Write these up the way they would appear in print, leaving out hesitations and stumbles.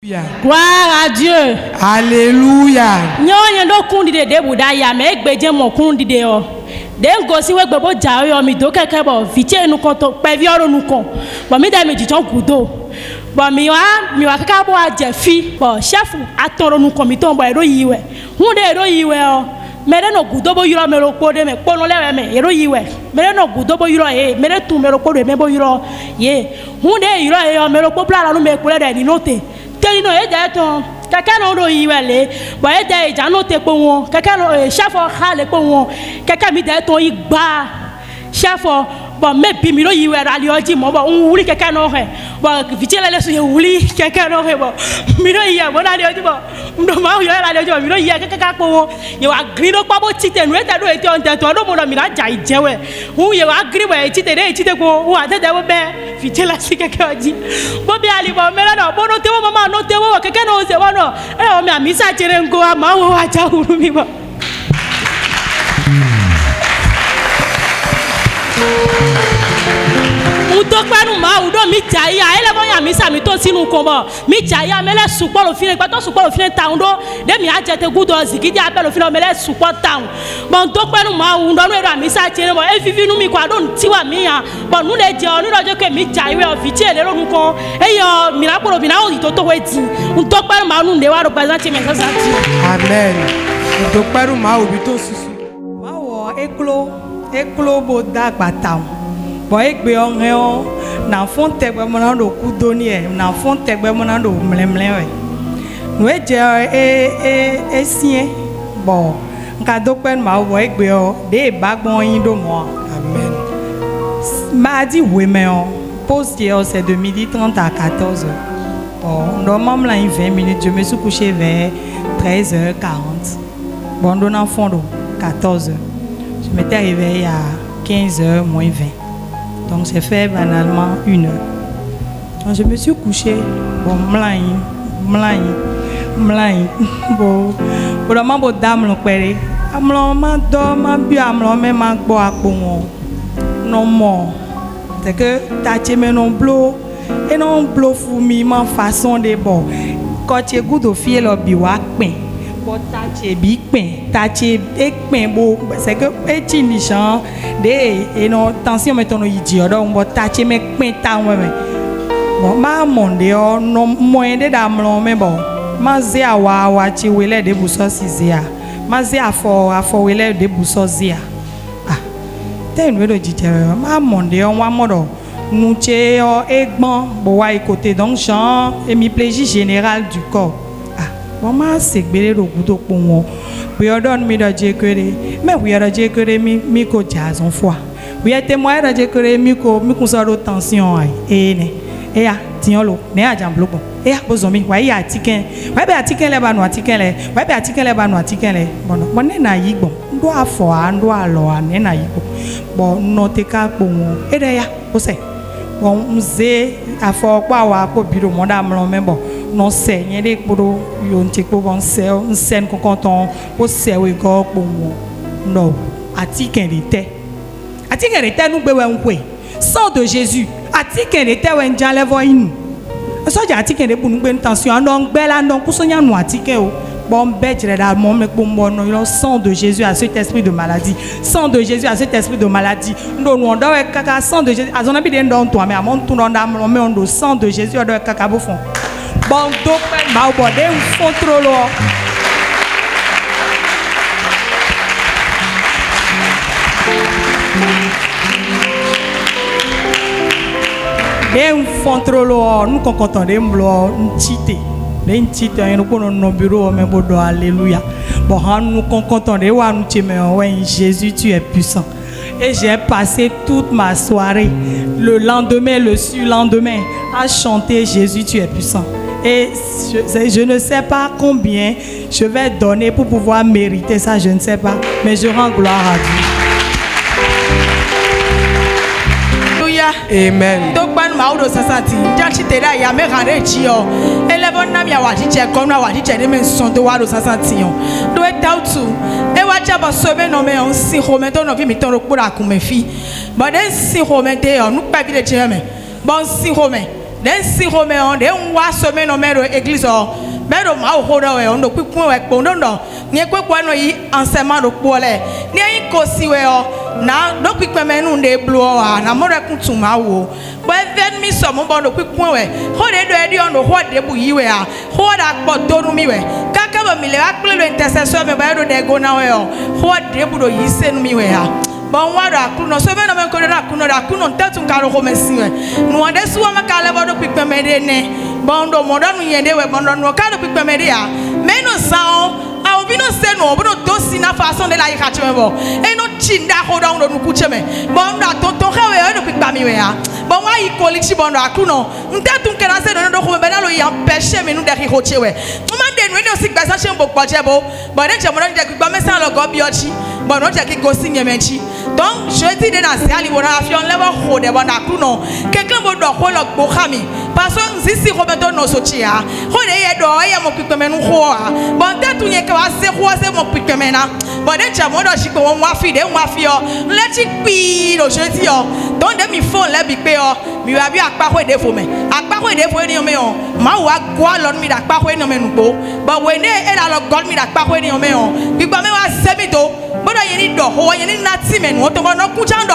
Gloire à Dieu. Alléluia. Nyonya do kundi de debuda ya me egbeje mo kundi de o. De ngosi we gbebo ja yo mi do keke bo fiche nu kon to pe vi oro nu kon. Bo mi da mi jijon gudo. Bo mi wa kaka bo ajefi. Bo chef atoro nu kon mi ton bo ero yiwe. Hunde ero yiwe o. Mere no gudo bo yiro me ro pode me pono lewe me ero yiwe. Mere no gudo bo yiro e mere tu me ro pode me bo yiro ye. Hunde yiro e o me ro popla la nu me kule de ni note. Tell no ton kaka no do yiwele bo e de ja no te po won kaka no chef ha le po won kaka mi de ton igba chef bo me bi mi lo yiwe ra li oji mo bo wuli kaka no he bo vitele le so ye wuli kaka no he bo mi lo yiya bo na li oji bo ndo ma yo ra li oji bo mi lo yiya kaka po won ye wa green no pa bo tite nu e ta do e te on te to do mo do mi na ja ijewe hu ye wa green bo e tite ko wa te de bo be vitele si kaka oji bo bi ali bo me na bo no te wo mama no te wo kaka no se wo no e o mi amisa chere ngo ama wo wa ja huru mi bo Utokpanu ma udo mi jaya ele mo ya mi sa mi to sinu kon bo mi jaya mele support lo fine gba to support lo fine town do de mi ajete good ozigidi abe lo fine mele support town bon tokpanu ma undo no era mi sa chere mo e fifi nu mi kwa don tiwa mi ya bon nu le je onu rojo ke mi jaiwe o fi che le ro nu kon e yo mi la poro mi na o to to weti utokpanu ma nu le wa represent me sa ti amen utokpanu ma obi to susu ma wo eklo bo dagba town bo egbe onre o na fon tegbe mo na do kudoni e na fon tegbe mo na do mlemle we no eje e sien bo nka do pen ma wo egbe o de bagbon yin do mo amen mardi we me o poste hier c'est de 12h30 à 14h bon normalement là 20 minutes je me suis couché vers 13h40 bon on en fond 14h je m'étais réveillé à 15h moins 20. Donc j'ai fait banalement 1 heure. Donc je me suis couché. Bon, mlaï. Bon, vraiment bon dame le père. Amlon ma do ma bi amlon me ma gbo apo won. Non mo. C'est que ta cheme non blo et non blo fou mi man façon de bon. Quand tu goût au fiel lo bi wa pin. Tache bi pen tache ek pen bo c'est que eti ni chan de et non tension meton yidi odo bo tache me pen ta we bon ma monde o no moyen de damlon me bon ma ze awa chi wele de buso sizia ma ze afo wele de buso zia ah ten we do jije ma monde o wa modo nu che o egbon bo wa côté donc chan hémiplégie générale du corps. Maman c'est gbere ro gudo po won we odon mi do je kere me we do je kere mi ko jazon foi we ete mo do je kere mi ko so ro tension ai ne e ya tiyan lo ne ajam blogbon e ya bozo mi wa ya atiken wa be atiken le ba nu atiken le wa be atiken le ba nu atiken le bon ne na yi gbon ndo afo a ndo alo a ne na yi gbon bon no te ka po won e de ya o se bon mze afo pa wa ko biro mo da mlo me bon non c'est rien de pour yon te ko bon c'est un scène qu'on content au c'est we go pour non atiken de te nous bewe nkwe sang de Jésus atiken de te wen jan levo inu so ja atiken de pour nous ben tension non bela non ko so nya nu atiken o bon bejre da mo me ko mo no sang de Jésus à cet esprit de maladie sang de Jésus à cet esprit de maladie ndo no ndo we kaka sang de Jésus azona bi de ndo to me amon tu ndo ndam me ndo sang de Jésus ndo kaka bo fon bon donc ma bo de fon trop lo de fon trop lo nous content de mlo ntite de ntite en ko no bureau me bo do alléluia bon nous content de wa nous te me ouais Jésus tu es puissant. Et j'ai passé toute ma soirée, le lendemain, le surlendemain, à chanter Jésus tu es puissant. Et je ne sais pas combien je vais donner pour pouvoir mériter ça, je ne sais pas, mais je rends gloire à Dieu. amen Donc ban ma odo sasati jachi tera ya me rare chi o elevon na mi awati che kom na awati che me son do wado sasati o do e tautu e wa jaba so me no me on si ho me to no vi mi to ro pura ku me fi but den si ho me de o nu pa bi de che me bon si ho me den si home on den wa so me no mero église o mero ma o hodo we on do pipun we po ndo nye kwekwa no yi enseignement do pole ni yin ko si we o na do pipun me nu de blo o na mo rekun tun ma wo bo even mi so mo bo do pipun we ho de do e di on do ho de bu yi we a ho da po do nu mi we kaka ba mi le wa ple lo intercessor me ba do de go na we o ho de bu do yi se nu mi we a bon wa da kuno so be no me ko da kuno ntetu karo ho mesi we no de su wa maka le bo do pipun me de ne bon do mo da nu yen de we bon do no ka do pipun me de a me no sao a obi no se no obi no dosi na façon de la ikache me bo e no chinda ho da no kuche me bon da tonton he we no pipun mi we a bon wa yi koliksi bon do akuno ntetu nkena se no do ho be na lo ya empêcher me nu de ho che we mo man de no si gbasa che mbo po je bo bon de che mo de gbagba me san lo go bi ochi bon no je ki go si nyemenchi donc je dis de na se ali wona afion level ho de bon da akuno quelqu'un bo do ho lo gbo khami parce que si ho be do no so chi a ho de ye do ye mo pipeme me nu ho a bon tetu nye ka wa se mo pipeme na bon de che mo do shi ko won wa fi o le chi pi lo je dis o donc de mi phone le bi pe o mi wa bi apa ho de fo me ni o me o ma wa gwa lo mi da pa ho ni o me nu gbo but we ne e la lo god mi da pa ho ni o me o gbigba me wa se mi to bodo ye ni do ho ye ni na ti me nu to no ku chan do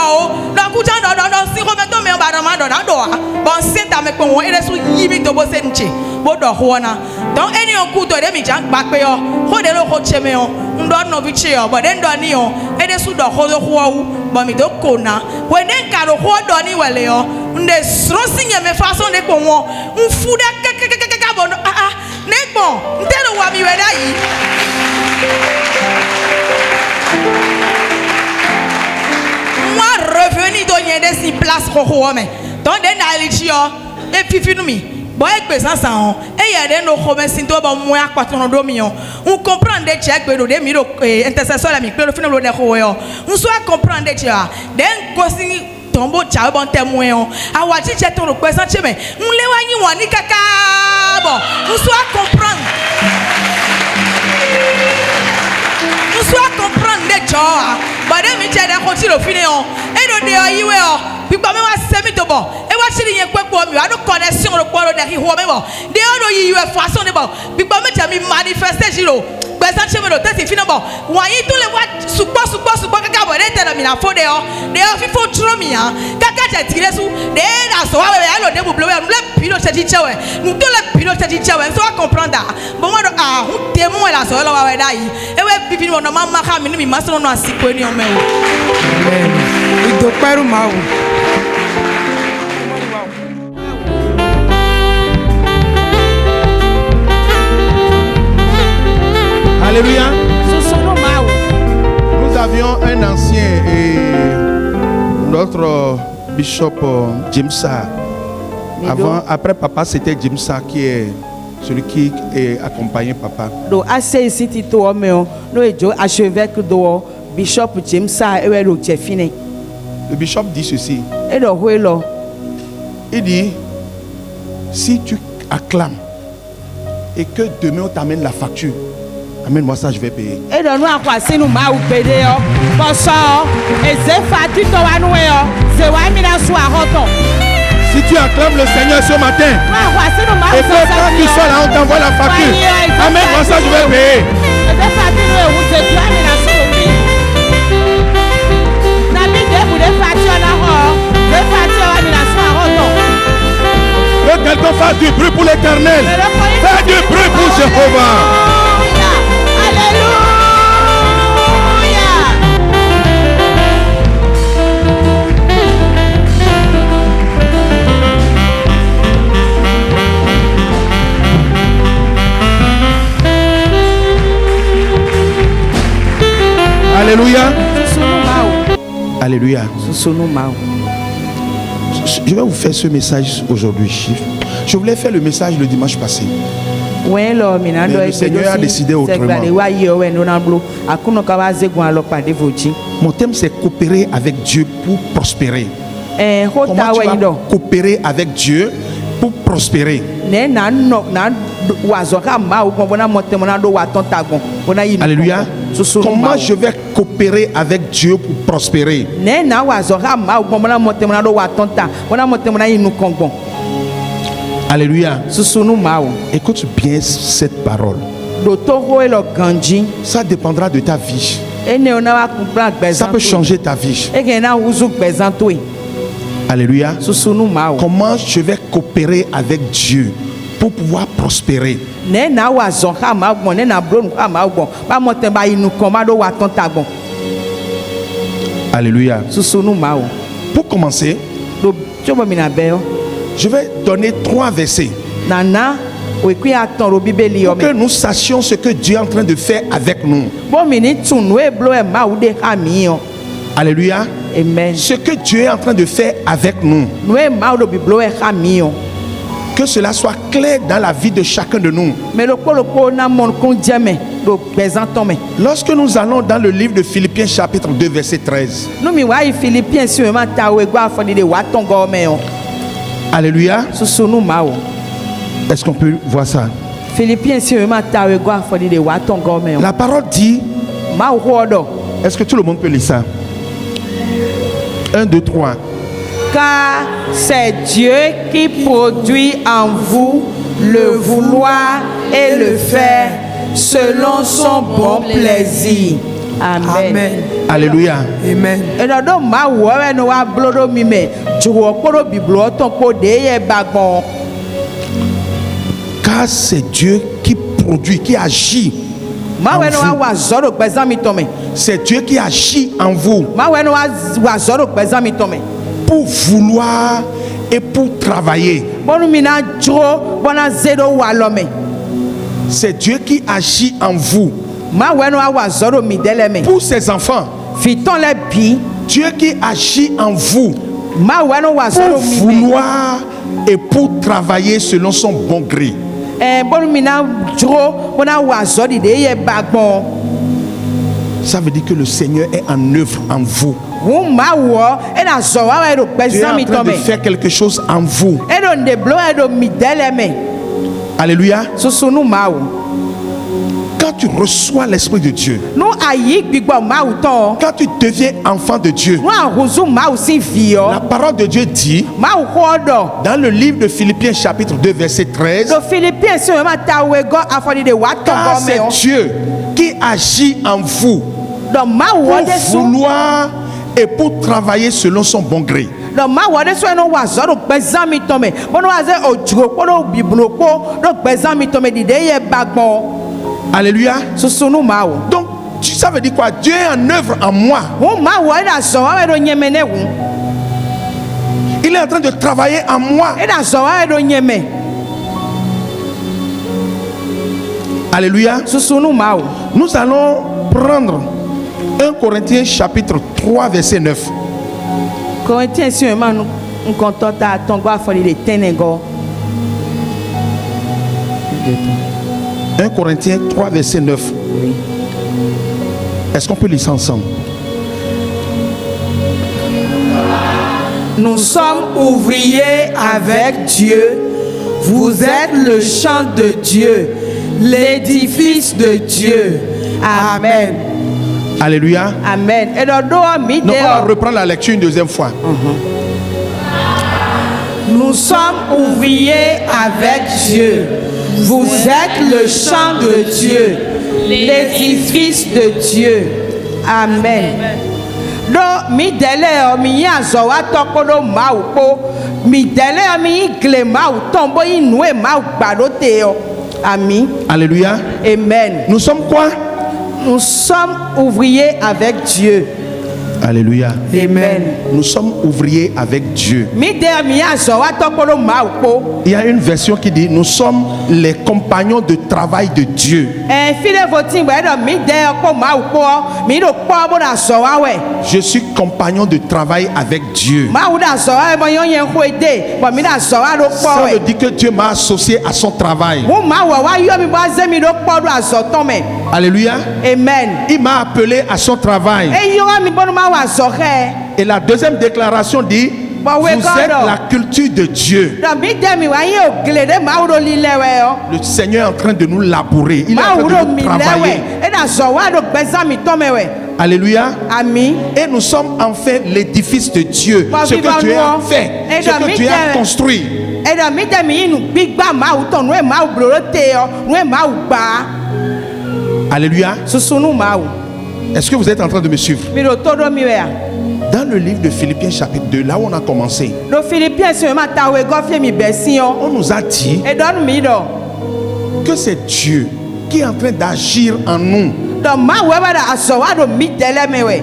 si ho me to me o ba do ma do na do a bon se ta me pe won ere so yi mi to bo se nche bodo ho na donc eni o ku to de mi jan gba pe o ho de lo ho che me o ndo no bi che o but den do ni o ede su do ho wu bo mi do ko na we den ka do ho do ni wele o nde sro si nye me façon de ko won nfu de ka bo ne gbon ntelo wa mi we da yi moi revenu do nye de si place ho me donc den na li chi o e fifi nu mi bo e gbe san on e ye de no ho me sin to bo mo akwato do mi on on comprendre che gbe do de mi do intercessor la mi pe do fina lo de ho yo on so comprendre che a den go si tombo cha bon témoin on awa chi che to ro pe san che me on le wa yin won ni kaka bo on so comprendre de joa but dem mi che de ko ti lo fini on e do de yi we o pipa me wa se mi to bo e wa chiri yen pepo mi wa do connexion ro po ro de hi ho me bo de o do yi we façon de bo pipa me che mi manifester jiro gbesa che me do tesi fini bo wa yi to le wa supo kaka bo de te na mi na fo de o fi fo tro mi an kaka che tire su de na so wa we lo de bu blow we le pilo che ti che we nu to le pilo che ti che we so wa comprendre bo wa do hu témoin la so lo wa we da yi e we bibi no ma ka mi ni mi maso no asiko ni o me o amen idoperu ma o Alléluia. Nous avions un ancien et notre bishop Jimsa. Après papa, c'était Jimsa qui est celui qui accompagnait papa. Donc, assez ici, Tito, nous avons archevêque de bishop Jimsa et le Jeffine. Le bishop dit ceci. Il dit, si tu acclames et que demain on t'amène la facture, amène-moi ça, je vais payer. Si tu acclames le Seigneur ce matin, et que quand tu sois là, on t'envoie la facture, amène-moi ça, je vais payer. Que quelqu'un fasse du bruit pour l'Éternel. Fais du bruit pour Jéhovah. Alléluia. Alléluia. Je vais vous faire ce message aujourd'hui. Je voulais faire le message le dimanche passé. Mais le Seigneur a décidé autrement. Mon thème c'est coopérer avec Dieu pour prospérer. Comment tu vas coopérer avec Dieu pour prospérer? Alléluia. Comment je vais coopérer avec Dieu pour prospérer? Alléluia. susunu mawo. Écoute bien cette parole. Dotoro elo ganji. Ça dépendra de ta vie. Ene ona wa kumpla Ça gbezan. peut changer ta vie. Ege na wuzu gbezan to yi. Alléluia. Susunu mawo. Comment je vais coopérer avec Dieu pour pouvoir prospérer? Ne na wa zon ha ma gbon, ne na blon ha ma gbon. Ba mo te ba inu kan ma do wa ton ta gbon. Alléluia. Susunu mawo. Pour commencer, Do chobo mi na beyo. je vais donner 3 versets Nana o ikwi aton ro bibeli yo pour que me. nous sachions ce que Dieu est en train de faire avec nous. Bo mi ni tunu e blo e ma u de ha mi yo. Alléluia. Amen. Ce que Dieu est en train de faire avec nous. No e ma u do biblo e ha mi yo. Que cela soit clair dans la vie de chacun de nous. Me lo ko na mon kon jeme do gbezan ton me. Lorsque nous allons dans le livre de Philippiens chapitre 2 verset 13. No mi wa i Philippiens si o ma ta we gba afoni de wa ton go me yo. Alléluia. Susunu mawo. Est-ce qu'on peut voir ça? Philippiens si o ma ta we gba afoni de wa ton go me yo. La parole dit, Ma u hodo. est-ce que tout le monde peut lire ça? 1, 2, 3. Car c'est Dieu qui produit en vous le vouloir et le faire selon son bon plaisir. Amen. Amen. Alléluia. Amen. Eno do ma wo we no wa blodo mi me juwo kporo biblo ton ko de ye bagbon. Car c'est Dieu qui produit, qui agit. Ma we no En vous. wa zoro gbezan mi ton me. C'est Dieu qui agit en vous Ma we no wa zoro gbezan mi ton me. pour vouloir et pour travailler. Bonu mi na jro bona zedo wa lo me. C'est Dieu qui agit en vous Ma we no wa zoro mi dele me. pour ses enfants. Fiton le bi. Dieu qui agit en vous Ma we no wa pour zoro mi me. vouloir et pour travailler selon son bon gré. Bonu mi na jro bona wa zori de ye bagbon. Ça veut dire que le Seigneur est en œuvre en vous. Wo ma wo e na zo wa we do Dieu est gbezan mi en train ton de me. faire quelque chose en vous. E do nde blo e do mi dele me. Alléluia. Susunu ma wo. Quand tu reçois l'Esprit de Dieu, No ayi gbigbo ma wo ton. quand tu deviens enfant de Dieu, No ahuzu ma wo si vi la o. parole de Dieu dit, Ma wo hodo. dans le livre de Philippiens chapitre 2 verset 13, Do Philippiens si o ma ta we go afodi de wa ton car go me c'est o. Dieu qui agit en vous Do ma wo de pour su. vouloir et pour travailler selon son bon gré. Do ma wo de su no wa zo do gbezan mi ton me. Bono wa ze ojuro ko do biblo ko do gbezan mi ton me di de ye bagbon. Alléluia. Susunu ma wo. Donc, ça veut dire quoi? Dieu est en œuvre en moi. Wo ma wo e na zo wa we do nyeme ne wu. Il est en train de travailler en moi. E na zo wa we do nyeme. Alléluia. Susunu ma wo. Nous allons prendre 1 Corinthiens chapitre 3 verset 9. Corinthiens si o ma no nkonto ta ton go afodi de tenego. 1 Corinthiens 3 verset 9. Est-ce qu'on peut lire ça ensemble? Nous sommes ouvriers avec Dieu. Vous êtes le champ de Dieu, l'édifice de Dieu. Amen. Alléluia. Amen. Et do do mi de Non, on va o. reprendre la lecture une deuxième fois. Nous sommes ouvriers avec Dieu. Vous êtes le champ de Dieu, l'édifice de Dieu. Amen. Do mi dele o mi ya zo wa to ko do ma u ko. Mi dele o mi gle ma u ton bo inu e ma u gbado te o. Amen. Alléluia. Amen. Nous sommes quoi? Nous sommes ouvriers avec Dieu. Alléluia. Amen. Nous sommes ouvriers avec Dieu. Mi de mi ya zo wa to ko do ma u ko. Il y a une version qui dit nous sommes les compagnons de travail de Dieu. Fide voting ba do mi de ko ma u ko. Mi do po bo na zo wa we. Je suis compagnon de travail avec Dieu. Ma u da zo wa bo yon yen ko ede. Bo mi da zo wa do Ça po veut we. dire que Dieu m'a associé à son travail. Wo ma wa yo mi bo ze mi do po do azo ton me. Alléluia. Amen. Il m'a appelé à son travail. E yo mi bo ma wa zo he. Et la deuxième déclaration dit vous Bah, ouais, êtes God. la culture de Dieu. Do mi de mi wa yo gle de ma u do li lewe o. Le Seigneur est en train de nous labourer. Il est Ma en u train do de mi nous lewe. travailler. E da zo wa do gbezan mi ton me we. Alléluia. Ami. Et nous sommes enfin l'édifice de Dieu. Bah, Ce que vivant Dieu nous. a fait. Et Ce dans que mes Dieu a terres. construit. Eɖɔ mi de mi yi nu gbigba mawu tɔ nu ye mawu blo ɖo te yɔ nu ye mawu gba Alléluia. susunu mawu. Est-ce que vous êtes en train de me suivre? Mi ɖo to ɖo mi wɛa. Dans le livre de Philippiens chapitre 2, là où on a commencé, Ɖo Philippiens si ma ta wo gɔfie mi bɛ si yɔ. on nous a dit Eɖɔ nu mi ɖɔ. que c'est Dieu qui est en train d'agir en nous. Ɖɔ mawu ebe ɖe azɔ wa ɖo mi de lɛ me wɛ.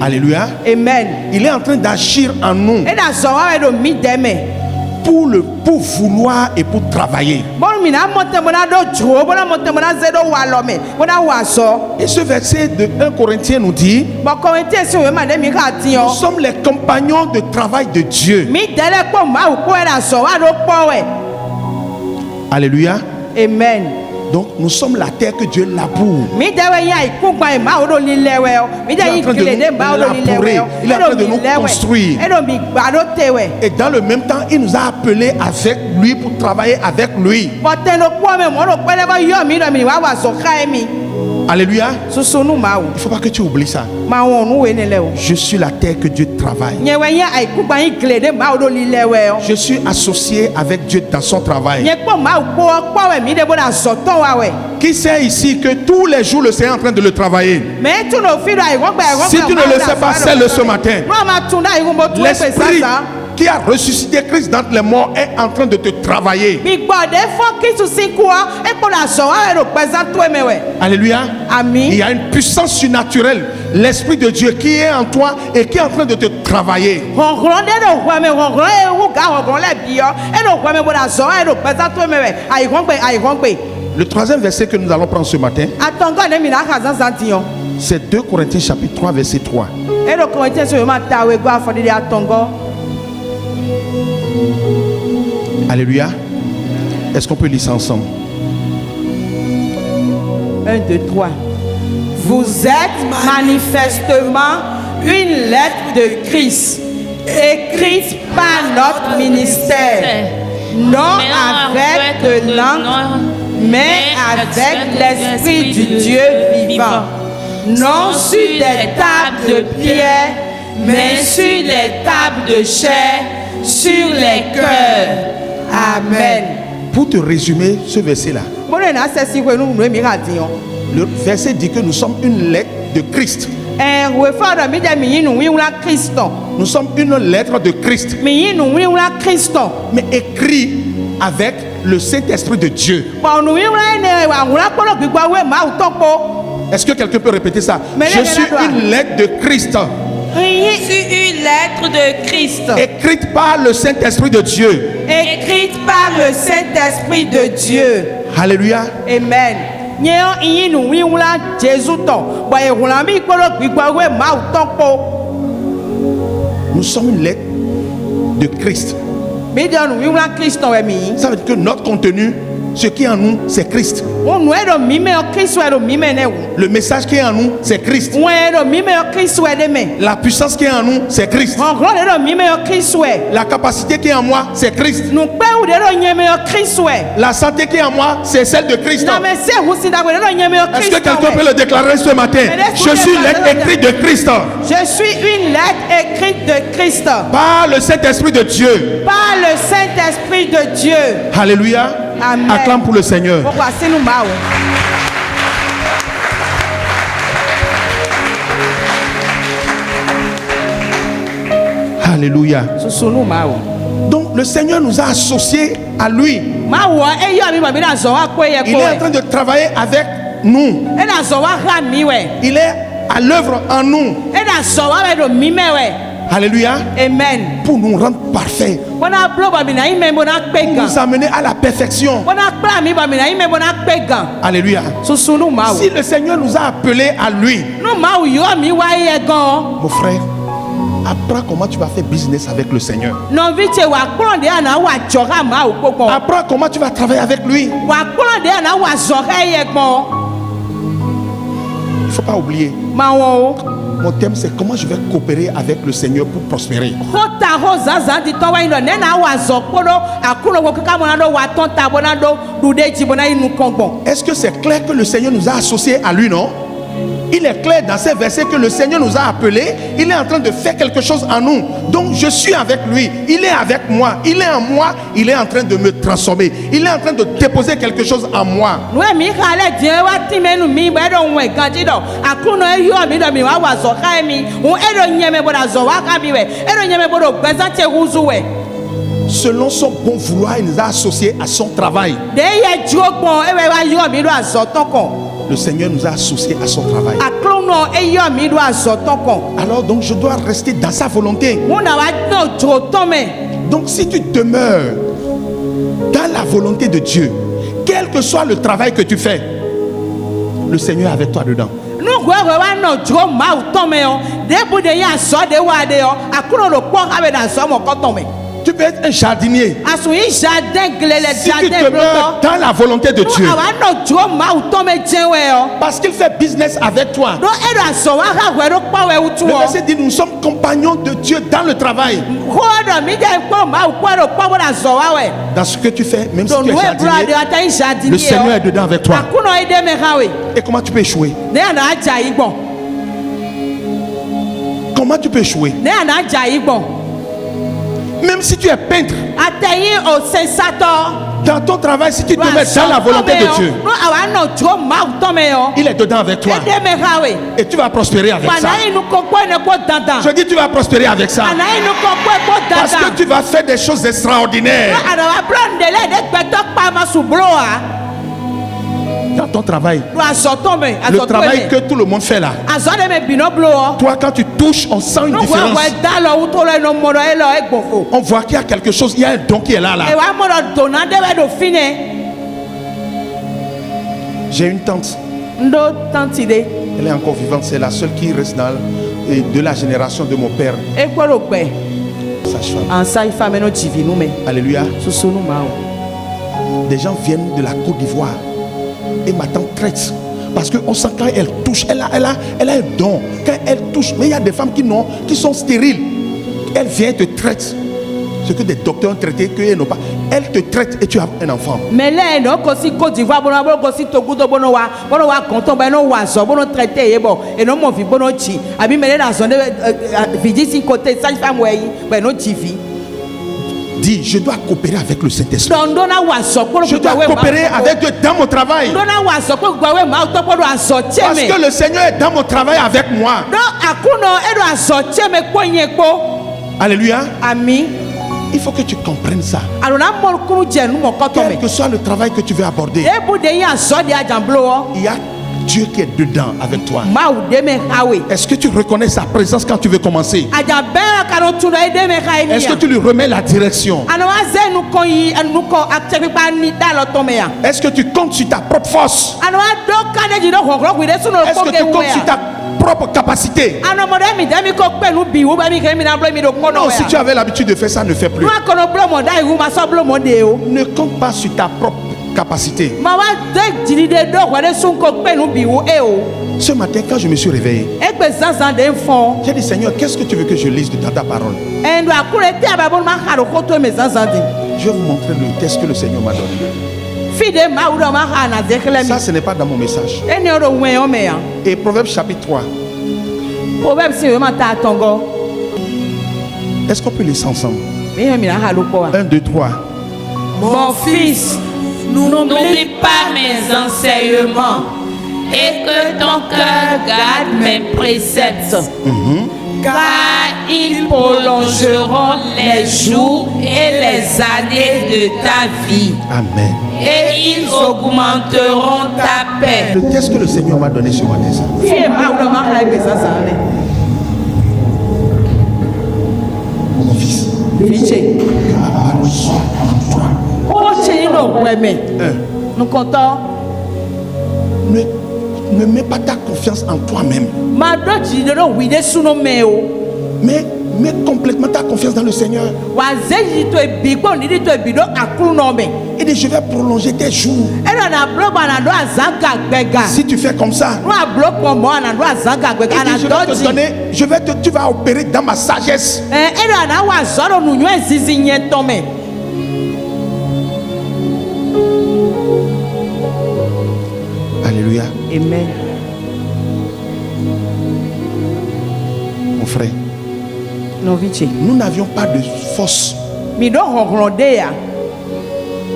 Alléluia. Amen. Il est en train d'agir en nous Eɖe azɔ wa wɛ ɖo mi de me. pour vouloir et pour travailler. Bɔlu mi na mɔte mo na ɖo dzo bona mɔte mo na ze ɖo wa lɔ me bona wɔ azɔ. Et ce verset de 1 Corinthiens nous dit, Bɔn kɔmite si wo ma de mi ka ti nous yɔ. sommes les compagnons de travail de Dieu. Mi de lɛ kpɔ mawu kpɔ eɖe azɔ wa ɖo kpɔ wɛ. Alléluia. Amen. Donc nous sommes la terre que Dieu laboure. Mi de wɛ ya ikugba yi mawu ɖo li lɛ wɛ o. Mi de Il est yi en train de gile de nous mawu ɖo li lɛ wɛ o. labourer. Il est en train de nous construire. Eɖo mi gba ɖo te wɛ. Et dans le même temps, il nous a appelés avec lui pour travailler avec lui. Bɔtɛ no kpɔ me mɔ ɖo kpɛ lɛ bɔ yɔ mi ɖɔ mi wa wɔ azɔ xa ye mi. Alléluia. Susunu mawu. Il ne faut pas que tu oublies ça. Ma wɔn nu wɛ ne lɛ o. Je suis la terre que Dieu travaille. Nye wɛ nye ikugba yi gile de mawu ɖo li lɛ wɛ o. Je suis associé avec Dieu dans son travail. Nye kpɔ mawu kpɔ wɛ mi de bona azɔtɔ wa wɛ. Qui sait ici que tous les jours le Seigneur est en train de le travailler? Mais tu ne fais pas. Si tu ne le sais pas, sais-le ce matin. L'esprit L'esprit qui a ressuscité Christ d'entre les morts est en train de te travailler. Alléluia. Il Amen. y a une puissance surnaturelle, l'Esprit de Dieu qui est en toi et qui est en train de te travailler. Le troisième verset que nous allons prendre ce matin, c'est 2 Corinthiens chapitre 3 verset 3. Alléluia. Est-ce qu'on peut lire ça ensemble? 1, 2, 3. Vous êtes manifestement une lettre de Christ, écrite par notre ministère, non avec de langue, mais avec l'Esprit du Dieu vivant, non sur des tables de pierre, mais sur les tables de chair, sur les cœurs. Amen. Pour te résumer ce verset-là, le verset dit que nous sommes une lettre de Christ. Nous sommes une lettre de Christ, mais écrit avec le Saint-Esprit de Dieu. Est-ce que quelqu'un peut répéter ça? Je suis une lettre de Christ, Je suis une lettre de Christ, écrite par le Saint-Esprit de Dieu. Écrite par le Saint-Esprit de Dieu. Alléluia. Amen. Nous sommes une lettre de Christ. Ça veut dire que notre contenu, ce qui est en nous, c'est Christ. Le message qui est en nous, c'est Christ. La puissance qui est en nous, c'est Christ. La capacité qui est en moi, c'est Christ. La santé qui est en moi, c'est celle de Christ. Est-ce que quelqu'un peut le déclarer ce matin? Je suis lettre écrite de Christ. Je suis une lettre écrite de Christ. Par le Saint-Esprit de Dieu. Par le Saint-Esprit de Dieu. Alléluia. Amen. Acclame pour le Seigneur. Alléluia. Donc le Seigneur nous a associés à lui. Il est en train de travailler avec nous. Il est à l'œuvre en nous. Alléluia. Amen. Pour nous rendre parfaits. Pour nous amener à la perfection. Alléluia. Si le Seigneur nous a appelés à lui, mon frère, apprends comment tu vas faire business avec le Seigneur. Apprends comment tu vas travailler avec lui. Il ne faut pas oublier. Mon thème, c'est comment je vais coopérer avec le Seigneur pour prospérer. Est-ce que c'est clair que le Seigneur nous a associés à lui, non? Il est clair dans ces versets que le Seigneur nous a appelés. Il est en train de faire quelque chose en nous. Donc je suis avec lui. Il est avec moi. Il est en moi. Il est en train de me transformer. Il est en train de déposer quelque chose en moi. Selon son bon vouloir, il nous a associés à son travail. Le Seigneur nous a associés à son travail. Alors donc je dois rester dans sa volonté. Donc si tu demeures dans la volonté de Dieu, quel que soit le travail que tu fais, le Seigneur est avec toi dedans. Tu peux être un jardinier. Si tu demeures dans la volonté de Dieu, parce qu'il fait business avec toi. Le verset dit, nous sommes compagnons de Dieu dans le travail. Dans ce que tu fais, même si tu es jardinier, le Seigneur est dedans avec toi. Et comment tu peux échouer? Comment tu peux échouer? Même si tu es peintre, dans ton travail, si tu te mets dans la volonté de Dieu, il est dedans avec toi. Et tu vas prospérer avec ça. Je dis tu vas prospérer avec ça. Parce que tu vas faire des choses extraordinaires. Dans ton travail, le travail que tout le monde fait là, toi quand tu touches, on sent une différence. On voit qu'il y a quelque chose, il y a un don qui est là. J'ai une tante. Elle est encore vivante, c'est la seule qui reste de la génération de mon père. Sage-femme. Alléluia. Des gens viennent de la Côte d'Ivoire. Et ma tante traite. Parce qu'on sent quand elle touche, elle a un don. Quand elle touche, mais il y a des femmes qui sont stériles. Elle vient te traite. Ce que des docteurs ont traité, qu'elles n'ont pas. Elle te traite et tu as un enfant. Mais là, elle aussi Côte d'Ivoire, aussi Togo, dis, je dois coopérer avec le Saint-Esprit. Je dois coopérer avec Dieu dans mon travail. Parce que le Seigneur est dans mon travail avec moi. Alléluia. Amen. Il faut que tu comprennes ça. Quel que soit le travail que tu veux aborder, il y a Dieu qui est dedans avec toi. Est-ce que tu reconnais sa présence quand tu veux commencer? Est-ce que tu lui remets la direction? Est-ce que tu comptes sur ta propre force? Est-ce que tu comptes sur ta propre capacité? Non, si tu avais l'habitude de faire ça, ne fais plus. Ne compte pas sur ta propre capacité. Ce matin, quand je me suis réveillé, j'ai dit, Seigneur, qu'est-ce que tu veux que je lise dans ta parole? Je vais vous montrer le texte que le Seigneur m'a donné. Ça, ce n'est pas dans mon message. Et Proverbe chapitre 3. Est-ce qu'on peut lire ça ensemble? 1, 2, 3. Mon fils, n'oublie pas mes enseignements et que ton cœur garde mes préceptes. Car ils prolongeront les jours et les années de ta vie. Amen. Et ils augmenteront ta paix. Le texte que le Seigneur m'a donné ce matin. Mon fils, ne mets pas ta confiance en toi-même. Mais mets complètement ta confiance dans le Seigneur. Il dit, je vais prolonger tes jours. Si tu fais comme ça, il dit, tu vas opérer dans ma sagesse. Alléluia. Amen. frère, Novice. nous n'avions pas de force. Mi do honglon de ya.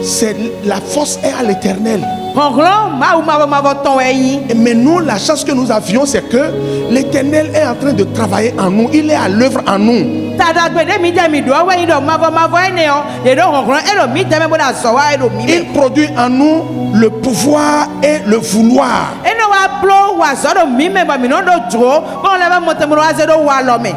C'est la force est à l'Éternel. Honglon ma ton eyi. Mais nous, la chance que nous avions, c'est que l'Éternel est en train de travailler en nous. Il est à l'œuvre en nous. Tada gbede mi de mi do we yin do ma ene o. De do honglon e do mi de me boda so wa e do mi. Il produit en nous le pouvoir et le vouloir. Eno wa blow wa so do mi me ba mi no do dro. Bon le ba mo te mo wa se do wa lo me.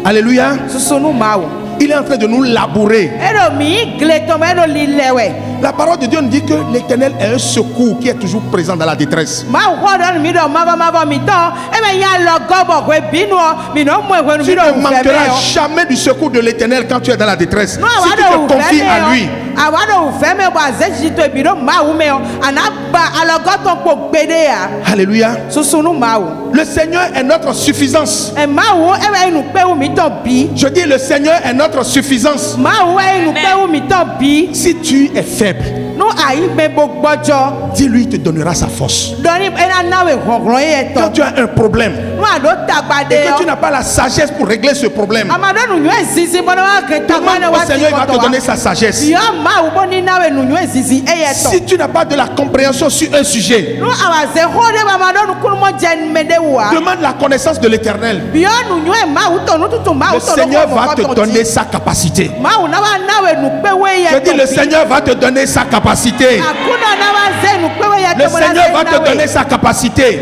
Alléluia. Susunu mawo. Il est en train de nous labourer. E do mi gle to me do lilewe. La parole de Dieu nous dit que l'Éternel est un secours qui est toujours présent dans la détresse. Ma wo do mi do ma mi to. E me ya lo gobo kwe binu o. Mi no mo e Tu mi do ne manqueras jamais du secours de l'Éternel quand tu es dans la détresse. No, Si tu te confies à lui. Awado feme bo azeji to ebido ma wo me o. Anaba alogoto po gbede ya. Alléluia. Susunu ma wo. Le Seigneur est notre suffisance. E ma wo e we nu pe wo mi to bi. Je dis le Seigneur est notre suffisance. Ma wo e nu pe wo mi to bi. Si tu es faible, No ayi be gbogbojo. dis-lui, il te donnera sa force. Doni ena nawe honglon e Quand to. tu as un problème No ado tagbade et que tu yo. n'as pas la sagesse pour régler ce problème, Amado nu nyu ezizi bono wa ke demande tagbane au wa Seigneur, il va te donner sa sagesse. Yo ma wo boni nawe nu nyu ezizi e ye to. Si tu n'as pas de la compréhension sur un sujet, No awaze hode ba ma do nu kunu mo jen mede wa. demande la connaissance de l'Éternel. Bio nu nyu e ma wo to nu tutu ma wo Le to. Seigneur va te donner sa capacité. Ma wo na wa nawe nu pe we ye. Je dis, le Seigneur va te donner sa capacité. Akuna na wa ze nu pe we ye. Le Seigneur va te donner sa capacité.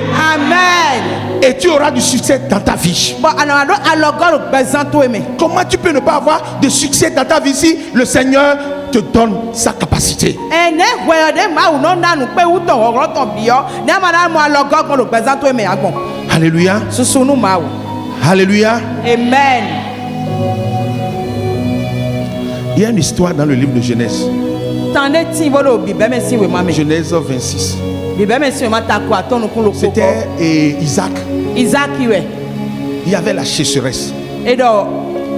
Amen. Et tu auras du succès dans ta vie. Bon anado alogoro bezanto eme. Comment tu peux ne pas avoir de succès dans ta vie si le Seigneur te donne sa capacité? Ene hwe de ma wo no na nu pe wo to horo to bio. Na ma na mo alogoro bezanto eme agbon. Alléluia. Susunu ma wo. Alléluia. Amen. Il y a une histoire dans le livre de Genèse. Tande ti bodo bi be me si we ma me. Genèse 26. Bi be me si we ma ta ko atonu kun lo ko. C'était Isaac. Isaac we. Il y avait la chasseresse. E do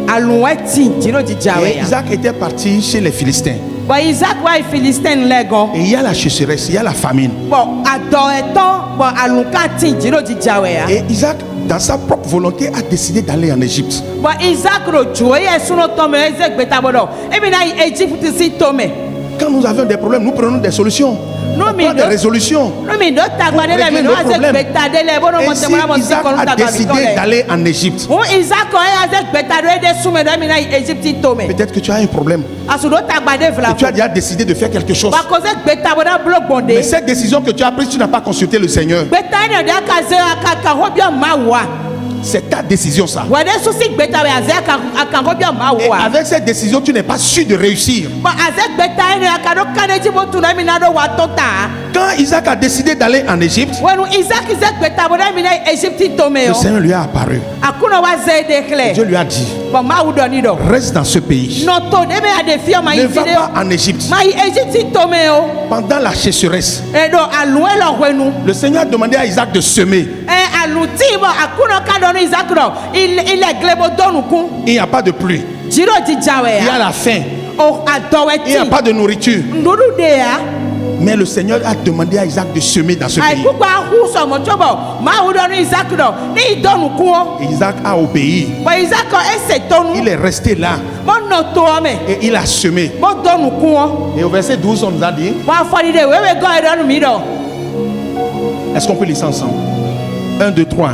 aluwe ti jiro jijawe Et ya. Isaac était parti chez les Philistins. Bon Isaac wa Philistine legon. Et il y a la chasseresse, il y a la famine. Bon ado eton bon aluka ti jiro jijawe ya. Et Isaac, dans sa propre volonté, a décidé d'aller en Égypte. Bon Isaac ro joye suno tome Isaac beta bodo. E bi na Egypt si tome. Quand nous avons des problèmes, nous prenons des solutions. Non, On mais prend des résolutions. No mi do tagbade le mi no Isaac beta de le bodo mo Ainsi, te mo mo si Isaac ko no a tagbade décidé to le. d'aller en Égypte. O Isaac o Isaac beta do de sume do mi na Egypt tome. Peut-être que tu as un problème. Asudo tagbade vla. Et tu as déjà décidé de faire quelque chose. Ba ko se beta bodo blok bonde. Mais cette décision que tu as prise, tu n'as pas consulté le Seigneur. Beta ni de aka se aka hobio mawa. C'est ta décision, ça. Wade susi beta we azek aka hobio Et mawa. avec cette décision, tu n'es pas sûr de réussir. Bon azek beta ni aka do kaneji bo tuna mi na do wa tota. Quand Isaac a décidé d'aller en Égypte, Wenu Isaac beta bodo mi na Egypt tome le yo. Seigneur lui a apparu. Akuna wa ze de Dieu kle. lui a dit, Bon ma wo do ni do. reste dans ce pays. No to de me ade fio ma Ne va yifide. pas en Égypte. Ma Egypt tome yo. Pendant la chasseresse, E do aluwe lo wenu. le Seigneur a demandé à Isaac de semer. E aluti bo akuna ka do ni Isaac do. Il est glebo donu kun. Il n'y a pas de pluie. Jiro jijawe Il y a ya. la faim. O adowe Il n'y a ti. pas de nourriture. Ndudu de ya. Mais le Seigneur a demandé à Isaac de semer dans ce pays. Àìkúgba ahúsọ mọ̀jọ́bọ̀ máa wúdọ̀ ní Isaac dọ̀ ní ìdọ́nù kún ọ́. Et Isaac a obéi. Bọ̀ Isaac ẹsẹ̀ tọ́nu. Il est resté là Mọ̀ nà tó ọmọ ẹ̀. et il a semé. Mọ̀ dọ́nù kún ọ́. Et au verset 12, on nous a dit, Wọ́n afọ́nidé wéwé gọ́ ẹ̀dọ́nù mi dọ̀. est-ce qu'on peut lire ça ensemble? 1, 2, 3.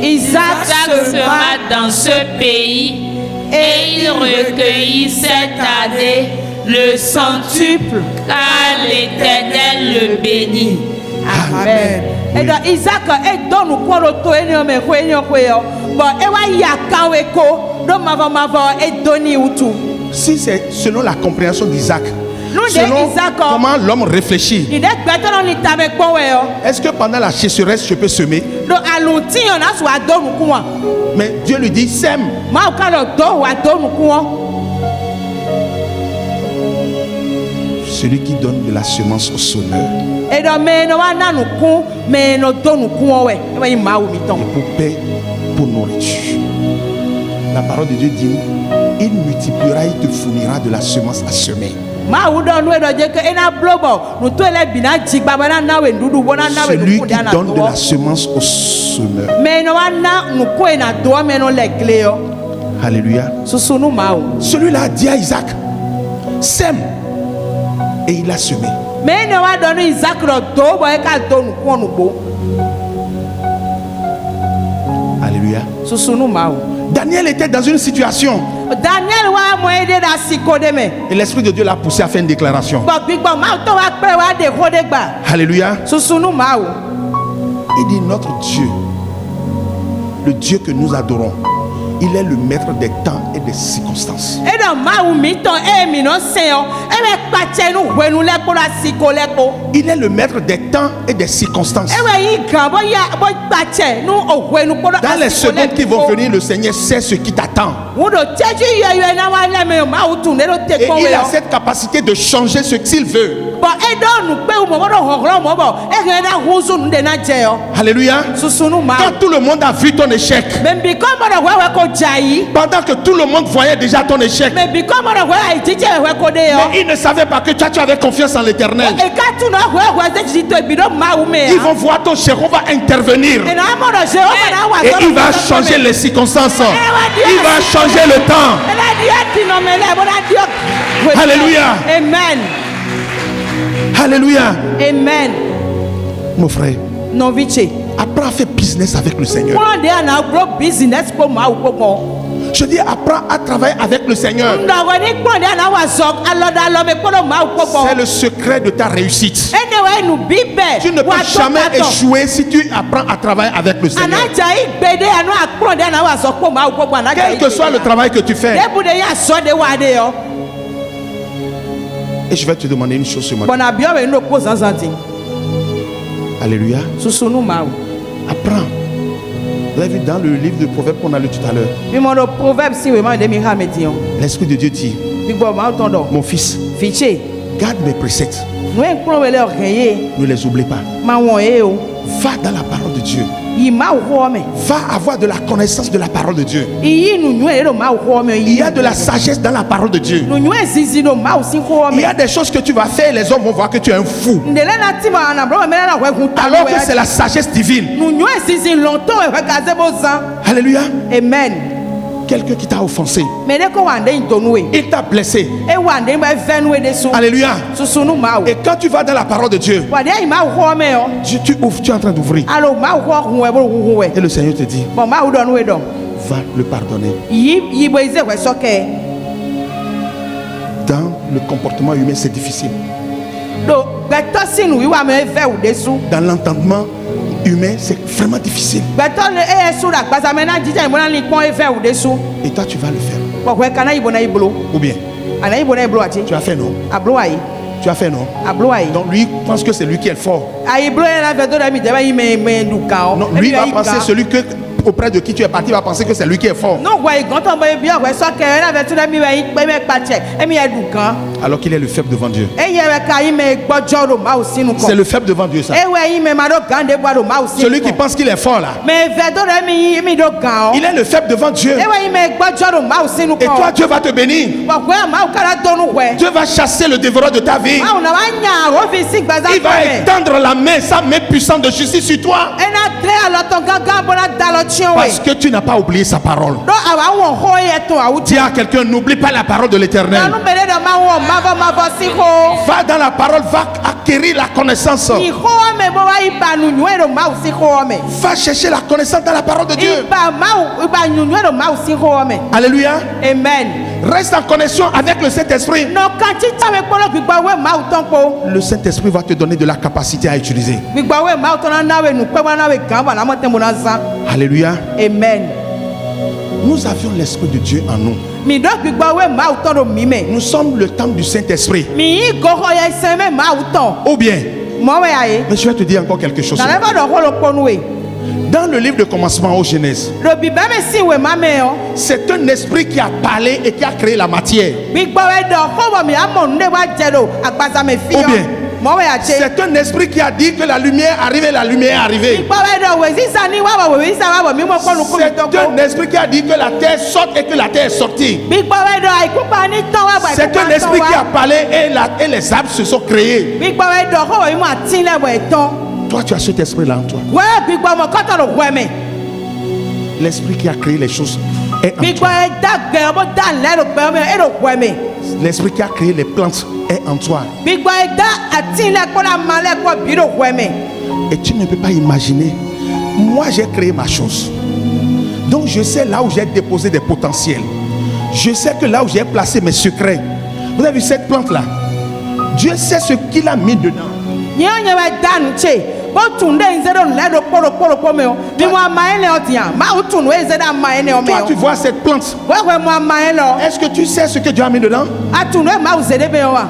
Isaac Isaac sera sera dans ce pays et il recueillit cette année le centuple car l'Éternel le bénit. Amen. Ẹ̀dọ̀ Isaac ẹ̀dọ́nù kún ọ̀rọ̀ tó ẹni ọmọ ẹ̀kọ́ ẹni ọkọ yẹ ọ́. Bọ̀ ẹ wá yà káwé kó ló mavọ̀ ẹ̀dọ́ni ìwútu. Si c'est selon la compréhension d'Isaac, Nous, des selon Isaac, comment l'homme réfléchit, Ìdẹ́ gbẹ́tọ́nù ní tàbí pọ́wẹ́ ọ́. est-ce que pendant la chasseresse, je peux semer? Do àlùntí yàn náà sọ àdọ́nù kún wọn. Mais Dieu lui dit, sème. Máa ká lọ dọ́ àdọ́nù kún wọn. Celui qui donne de la semence au sonneur Ẹ̀dọ̀ mẹ́ẹ̀nà wà nánu kún mẹ́ẹ̀nà dọ́nù kún wọn wẹ̀. Ẹ wọ́n yìí máa wù mí tán. et pour paix, pour nourriture. La La parole de Dieu dit, il multipliera, il te fournira de la semence à semer. Celui qui donne de la semence au semeur. Alléluia. Celui-là a dit à Isaac, sème. Et il a semé. Alléluia. Daniel était dans une situation. Et l'Esprit de Dieu l'a poussé à faire une déclaration. Alléluia. Il dit, notre Dieu, le Dieu que nous adorons, il est le maître des temps et des circonstances. Il est le maître des temps et des circonstances. Dans les secondes qui vont venir, le Seigneur sait ce qui t'attend. Et il a cette capacité de changer ce qu'il veut. Alléluia. Quand tout le monde a vu ton échec, pendant que tout le monde voyait déjà ton échec, mais ils ne savaient pas que toi tu avais confiance en l'Éternel. Ils vont voir ton Jéhovah va intervenir et il va changer les circonstances. Il va changer le temps. Alléluia. Amen. Alléluia. Amen. Mon frère, apprends à faire business avec le Seigneur. Je dis, apprends à travailler avec le Seigneur. C'est le secret de ta réussite. Tu ne peux jamais échouer si tu apprends à travailler avec le Seigneur. Quel que soit le travail que tu fais. Et je vais te demander une chose ce matin. Alléluia. Apprends. Vous avez vu dans le livre de Proverbes qu'on a lu tout à l'heure. L'Esprit de Dieu dit, mon fils, garde mes préceptes. Ne les oublie pas. Va dans la parole de Dieu. Va avoir de la connaissance de la parole de Dieu. Il y a de la sagesse dans la parole de Dieu. Il y a des choses que tu vas faire et les hommes vont voir que tu es un fou. Alors que c'est la sagesse divine. Alléluia. Amen. Quelqu'un qui t'a offensé, il t'a blessé. Alléluia. Et quand tu vas dans la parole de Dieu, tu ouvres, tu es en train d'ouvrir. Et le Seigneur te dit, va le pardonner. Dans le comportement humain, c'est difficile. Dans l'entendement humain, c'est vraiment difficile. Et toi, tu vas le faire. Ou bien, tu as fait non. Tu as fait non. Donc lui pense que c'est lui qui est fort. Non, lui va penser celui que auprès de qui tu es parti va penser que c'est lui qui est fort. Alors qu'il est le faible devant Dieu. C'est le faible devant Dieu ça. Celui qui pense qu'il est fort là. Il est le faible devant Dieu. Et toi Dieu va te bénir. Dieu va chasser le dévoreur de ta vie. Il va étendre la main, sa main puissante de justice sur toi. Parce que tu n'as pas oublié sa parole. Dis à quelqu'un, n'oublie pas la parole de l'Éternel. Va dans la parole, va acquérir la connaissance. Va chercher la connaissance dans la parole de Dieu. Alléluia. Amen. Reste en connexion avec le Saint-Esprit. Le Saint-Esprit va te donner de la capacité à utiliser. Alléluia. Amen. Nous avions l'Esprit de Dieu en nous. Nous sommes le temple du Saint-Esprit. Ou bien, mais je vais te dire encore quelque chose. Dans le livre de commencement au Genèse, c'est un esprit qui a parlé et qui a créé la matière. Ou bien, mɔwɛ ya tse. C'est un esprit qui a dit que la lumière arrive et la lumière est arrivée. Ikpɔwɛ dɔ wɛ sisan ni wa bɔ wɛ sisan wa bɔ mi mɔ kɔnu kɔmi C'est tɔgɔ. un esprit qui a dit que la terre sorte et que la terre est sortie. Ikpɔwɛ dɔ ikupa ni tɔn wa bɔ C'est ikupa un esprit tɔn qui a wa. parlé et les arbres se sont créés. Ikpɔwɛ dɔ kɔ wɛ mi mɔ ati lɛ bɔ etɔn. Toi, tu as cet esprit-là en toi. Wɛ gbigba mɔ kɔtɔ do wɛmɛ. L'esprit qui a créé les choses est en toi. Gbigba da gbɛ bɔ da lɛ do gbɛ mɛ e do wɛmɛ. L'esprit qui a créé les plantes est en toi. Gbigba da ati lɛ kɔ la ma lɛ kɔ bi do wɛmɛ. Et tu ne peux pas imaginer. Moi, j'ai créé ma chose. Donc, je sais là où j'ai déposé des potentiels. Je sais que là où j'ai placé mes secrets. Vous avez vu cette plante-là? Dieu sait ce qu'il a mis dedans. Nyɔnyɛ bɛ da nu tse. Bó tun de nse do lɛ do kpɔɖokpɔɖokpɔ mɛ o. Mi mɔ ama yɛ lɛ o tiɲa. Maa tun do nse do ama yɛ lɛ o Toi, mɛ tu o. vois cette plante. Wɛwɛ mɔ ama yɛ lɛ o. Est-ce que tu sais ce que Dieu a mis dedans? A tun do maa ze de bɛ o wa.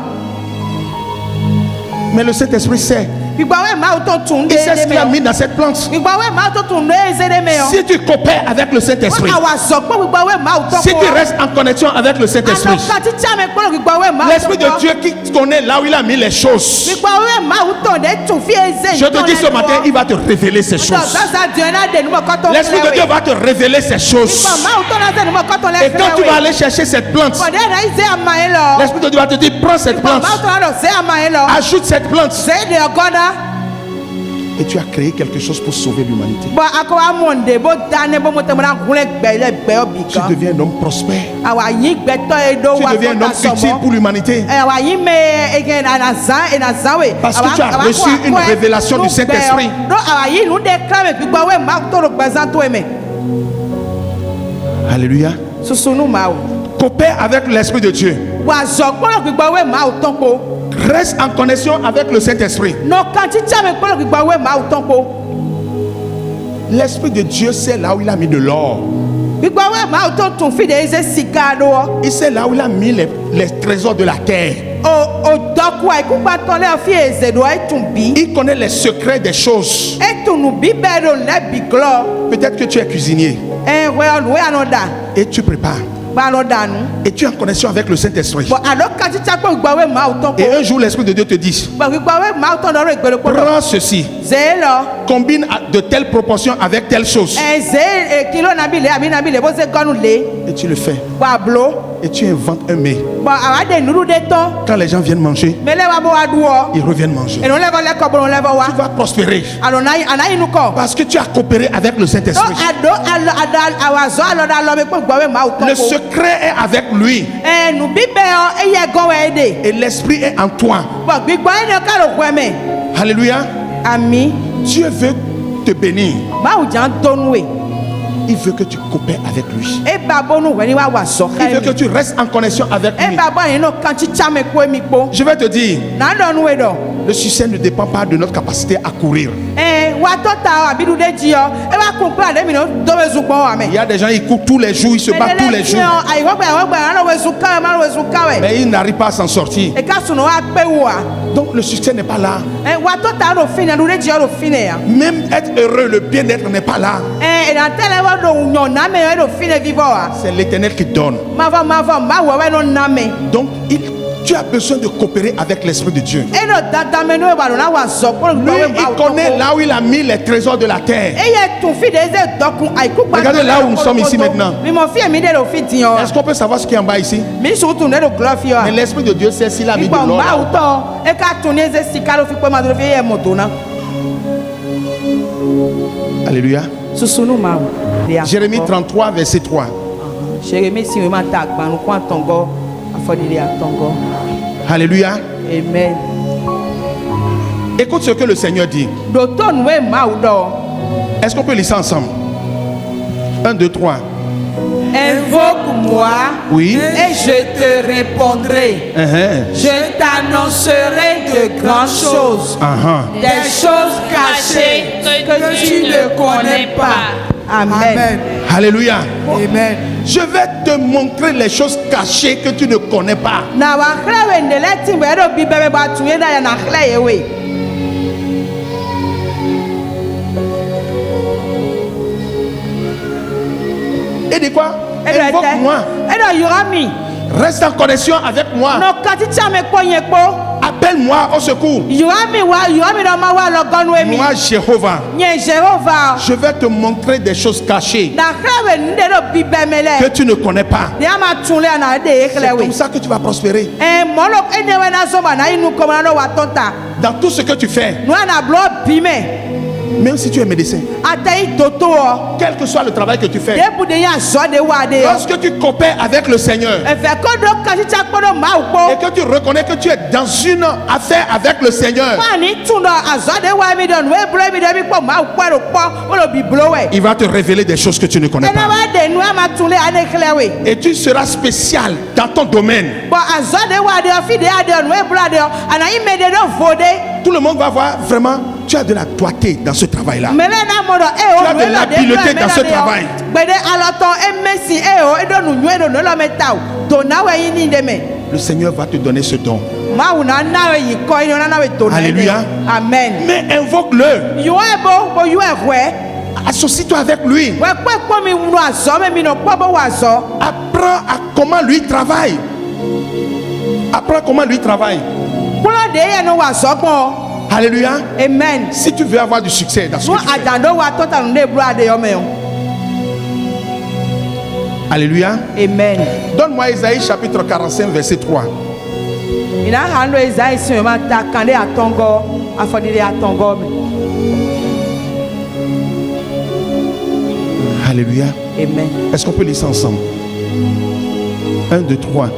Mais le Saint-Esprit sait. Gbigba maa tó tun de Il sait ce de qu'il a mɛ o. mis dans cette plante. Gbigba maa tó tun de nse de mɛ o. Si tu coopères avec le Saint-Esprit, Awa sɔkpɔ gbigba maa tó si kɔ. tu restes en connexion avec le Saint-Esprit, Alɔ kati tsa mɛ kpɔlɔ gbigba maa tó kɔ. l'Esprit de Dieu qui connaît là où il a mis les choses, Gbigba maa tó de tun fi eze. je te dis ce matin, il va te révéler ces choses. Sasa diɛ na de numu kɔtɔ L'Esprit de Dieu va te révéler ces choses. Gbigba maa tó na se numu kɔtɔ lɛ Et quand tu vas aller chercher cette plante, Bɔdɛ na yi ze ama yɛ lɔ. l'Esprit de Dieu va te dire, prends cette plante, Maa tó na do ze ama yɛ lɔ. ajoute cette plante. Ze de ɔgɔda. Et tu as créé quelque chose pour sauver l'humanité. Bɔn akɔ wa mɔ nde bo da ne bo mo tɛmɛ na gunlɛ gbɛ lɛ gbɛ yɔ bi Tu kan. deviens un homme prospère. Awa yi gbɛtɔ ye do Tu wa deviens un homme utile pour l'humanité. Awa yi mɛ eke na zan we. Parce que tu as reçu une révélation du Saint-Esprit. Do awa yi nu de kla mɛ gbigba we ma to do gbɛzan to ye mɛ. Alléluia. Susunu ma o. Coopère avec l'Esprit de Dieu. Wa zɔ kpɔlɔ gbigba we ma o tɔn ko. Reste en connexion avec le Saint-Esprit. Nɔ kan titsa mɛ kpɔlɔ gbigba we ma o tɔn ko. L'Esprit de Dieu sait là où il a mis de l'or. Gbigba we ma o tɔn tun fi de eze sika do wɔ. Il sait là où il a mis les trésors de la terre. O dɔku a ikugba tɔn lɛ fi eze do etun bi. Il connaît les secrets des choses. Etunu bi bɛ do lɛ bi glɔ. Peut-être que tu es cuisinier Wɛ ɔnu wɛ anɔ da. et tu prépares. Gbanɔ danu. Et tu es en connexion avec le Saint-Esprit. Bon, alors quand tu as pas gbigba we ma o tɔn Et ko. un jour, l'Esprit de Dieu te dit, Bon, gbigba we ma o tɔn dɔrɔ igbere kpɔdɔ. prends ceci, Zee lɔ. combine de telles proportions avec telle chose. Zee kilo nabi le abi nabi le bo se gɔnu le. Et tu le fais. Wa blo. Et tu inventes un mets. Bon, awa de nuru de tɔn. Quand les gens viennent manger, Mele wa bo wa du wɔ. ils reviennent manger. Enu lɛ bɔ lɛ kɔ bolo lɛ bɔ wa. Tu vas prospérer. Alo na yi nu kɔ. Parce que tu as coopéré avec le Do Saint-Esprit. ado awa zɔ alɔ da lɔ mi kpɔ gbigba we ma o Le tɔn ko. secret est avec lui. Nu bi bɛ yɔ eye gɔn wɛ de. Et l'Esprit est en toi. Bon, gbigba yi ne ka lo wɛ mɛ. Alléluia. Ami. Dieu veut te bénir. Mawu jan donu we. Il veut que tu coopères avec lui. E ba bonu wɛ ni wa wa sɔ Il veut ka que mi. tu restes en connexion avec E lui. ba bɔ yen no kan titsa mɛ ko emi kpo. Je vais te dire, Na dɔnu we dɔ. le succès ne dépend pas de notre capacité à courir. Wa tɔ ta abidu de dzi yɔ. E b'a kun kple ade mi na do be zu gbɔ wa mɛ. Il y a des gens qui courent tous les jours, ils se battent tous les jours. Ayi wɔgbɛ alo we zu kawɛ malo we zu kawɛ. Mais ils n'arrivent pas à s'en sortir. E ka sunu wa kpe wa. Donc le succès n'est pas là. Wa tɔ ta do fi ne du de dzi yɔ do fi ne ya. Même être heureux, le bien-être n'est pas là. Enatɛlɛ wa do nyɔ na mɛ yɔ do fi ne vivɔ wa. C'est l'Éternel qui donne. Mavɔ ma wɔ wɛ no na mɛ. Donc tu as besoin de coopérer avec l'Esprit de Dieu. E no dada mɛ n'o ye wa do na wa zɔ kpɔlɔ Lui, gbɔ we ma il o connaît tɔ ko. là où il a mis les trésors de la terre. E ye tun fi de eze dɔkun ayi ku gba. Regardez là où nous sommes ici maintenant. Mi mɔ fi mi de do fi ti yɔ. Est-ce qu'on peut savoir ce qui est en bas ici? Mi su tun de do gulɔ fi yɔ. Mais l'Esprit de Dieu sait s'il a mis de Ìgbà l'or máa là. tọ̀ ẹ ká tún ní ẹsẹ̀ sika ló fi pé máa tó fi yẹ mọ̀tò náà. Alléluia. Susunu máa wò. Jérémie 33, verset 3. Jérémie si wọ́n máa ta àgbànú kó àtọ̀ngọ́ àfọ̀dìdì àtọ̀ngọ́. Alléluia. Amen. Écoute ce que le Seigneur dit. Dòtó nùwé máa wò dọ̀. Est-ce qu'on peut lire ça ensemble? 1, 2, 3. Invoque-moi Oui. et je te répondrai. Je t'annoncerai de grandes choses, des choses cachées que tu ne connais pas. Amen. Alléluia. Amen. Je vais te montrer les choses cachées que tu ne connais pas. Na wa xlẽ wɛ ne lɛ ti wɛ ɖo bi bɛ ba tu ye na ya na xlẽ ye we. Et dis quoi? Eɖo Invoque-moi. ɛtɛ. Eɖo yɔrɔ mi. Reste en connexion avec moi. Nɔ kati tsa me kpɔ nye kpɔ. À appelle-moi au secours. Moi, Jéhovah, je vais te montrer des choses cachées que tu ne connais pas. C'est comme ça que tu vas prospérer. Dans tout ce que tu fais, même si tu es médecin, quel que soit le travail que tu fais, lorsque tu coopères avec le Seigneur et que tu reconnais que tu es dans une affaire avec le Seigneur, il va te révéler des choses que tu ne connais pas. Et tu seras spécial dans ton domaine. Tout le monde va voir vraiment, tu as de la doigté dans ce travail-là. Tu as de l'habileté dans ce travail. Le Seigneur va te donner ce don. Alléluia. Amen. Mais invoque-le. Associe-toi avec lui. Apprends à comment lui travaille. Apprends comment lui travaille. Alléluia. Amen. Si tu veux avoir du succès dans ce que tu fais. Alléluia. Amen. Donne-moi Isaïe chapitre 45 verset 3. Alléluia. Amen. Est-ce qu'on peut lire ça ensemble? 1, 2, 3.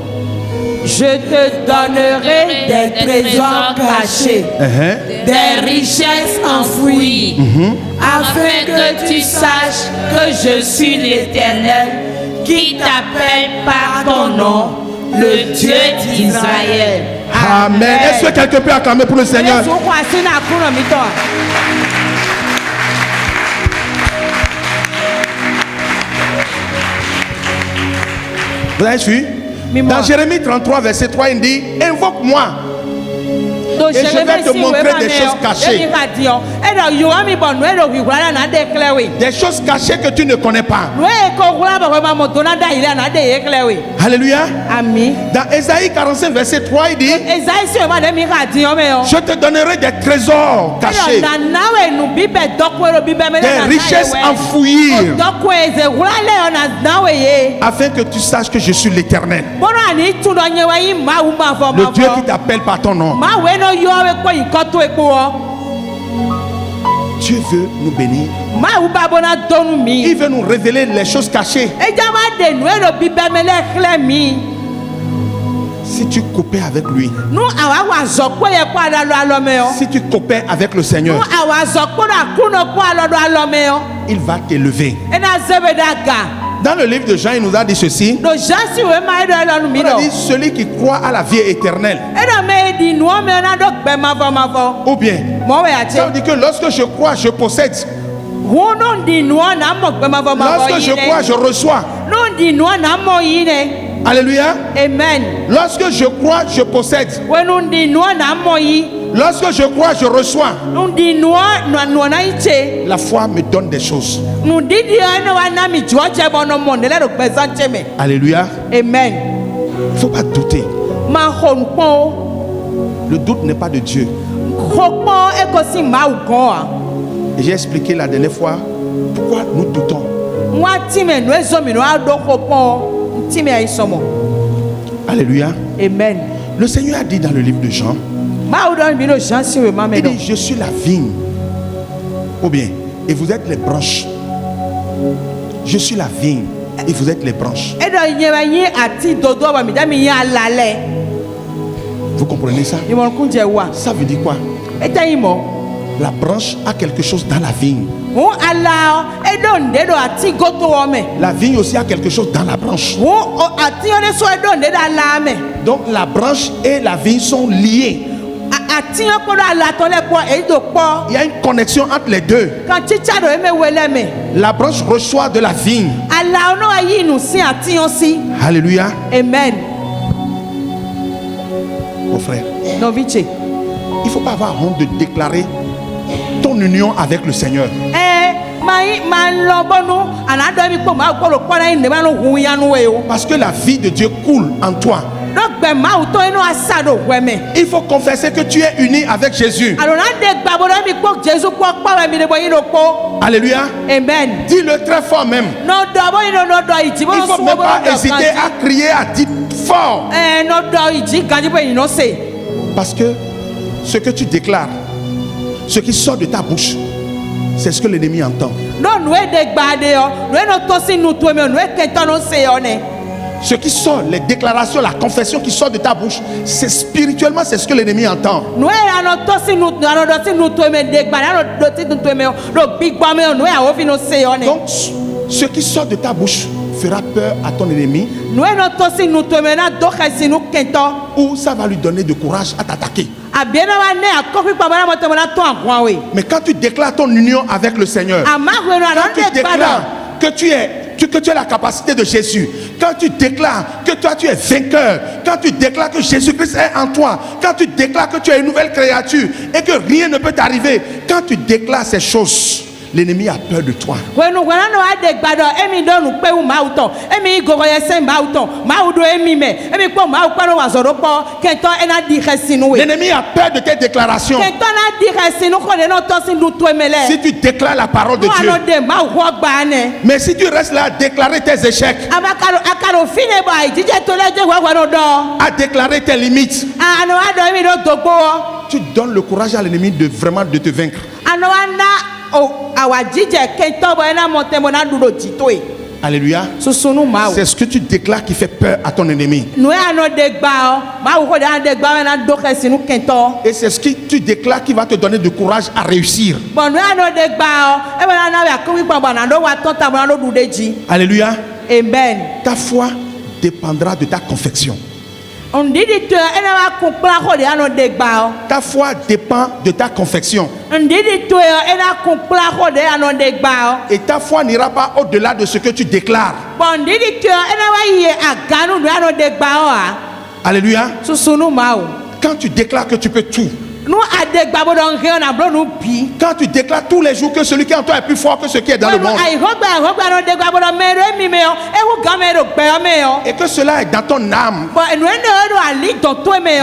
Je te donnerai des trésors cachés, des richesses enfouies, afin que tu saches que je suis l'Éternel, qui t'appelle par ton nom, le Dieu d'Israël. Amen. Est-ce que quelqu'un peut acclamer pour le Seigneur? Vous avez suivi? Dans Jérémie 33 verset 3, il dit: invoque-moi et je vais te montrer des choses cachées. Des choses cachées que tu ne connais pas. Alléluia. Dans Ésaïe 45 verset 3, il dit: je te donnerai des trésors cachés, des richesses enfouies, afin que tu saches que je suis l'Éternel, le Dieu qui t'appelle par ton nom. Dieu veut nous bénir. Il veut nous révéler les choses cachées. Si tu coopères avec lui, si tu coopères avec le Seigneur, il va t'élever. Dans le livre de Jean, il nous a dit ceci. Il a dit: celui qui croit à la vie éternelle. Ou bien, ça veut dire que lorsque je crois, je possède. Lorsque je crois, je reçois. Alléluia. Amen. Lorsque je crois, je possède. Lorsque je crois, je reçois. La foi me donne des choses. Alléluia. Amen. Il ne faut pas douter. Le doute n'est pas de Dieu. Et j'ai expliqué la dernière fois pourquoi nous doutons. Alléluia. Amen. Le Seigneur a dit dans le livre de Jean, il dit: je suis la vigne. Ou bien, et vous êtes les branches. Je suis la vigne et vous êtes les branches. Vous comprenez ça? Ça veut dire quoi? La branche a quelque chose dans la vigne. La vigne aussi a quelque chose dans la branche. Donc la branche et la vigne sont liées. Il y a une connexion entre les deux. La branche reçoit de la vigne. Alléluia. Amen. Mon frère, il ne faut pas avoir honte de déclarer ton union avec le Seigneur. Parce que la vie de Dieu coule en toi. Donc ben mau to eno asado weme. Il faut confesser que tu es uni avec Jésus. Alors on de gbaboro mi ko Jésus ko pa mi de boyin ko. Alléluia. Amen. Dis-le très fort même. No do boyin no do iti bo Il ne faut même pas hésiter à crier, à dire fort. No do iti ganji boyin no se. Parce que ce que tu déclares, ce qui sort de ta bouche, c'est ce que l'ennemi entend. Non, nous de gbade yo, nous no to si nous to me, nous ke to no se yo ne. Ce qui sort, les déclarations, la confession qui sort de ta bouche, c'est spirituellement, c'est ce que l'ennemi entend. Nous no to si nous to me de gbade, no to si nous to me, no big ba me, nous a ofi no se yo ne. Donc, ce qui sort de ta bouche fera peur à ton ennemi. Nous no to si nous to me na do ke si nous kento. Ou ça va lui donner du courage à t'attaquer. Mais quand tu déclares ton union avec le Seigneur, quand tu déclares que tu as la capacité de Jésus, quand tu déclares que toi tu es vainqueur, quand tu déclares que Jésus-Christ est en toi, quand tu déclares que tu es une nouvelle créature et que rien ne peut t'arriver, quand tu déclares ces choses, l'ennemi a peur de toi. L'ennemi a peur de tes déclarations. Si tu déclares la parole de Dieu, mais si tu restes là à déclarer tes échecs, à déclarer tes limites, tu donnes le courage à l'ennemi de vraiment de te vaincre. Alléluia. C'est ce que tu déclares qui fait peur à ton ennemi. Et c'est ce que tu déclares qui va te donner du courage à réussir. Alléluia. Amen. Ta foi dépendra de ta confession. Ta foi dépend de ta confession. Et ta foi n'ira pas au-delà de ce que tu déclares. Alléluia. Quand tu déclares que tu peux tout, quand tu déclares tous les jours que celui qui est en toi est plus fort que ce qui est dans le monde, et que cela est dans ton âme,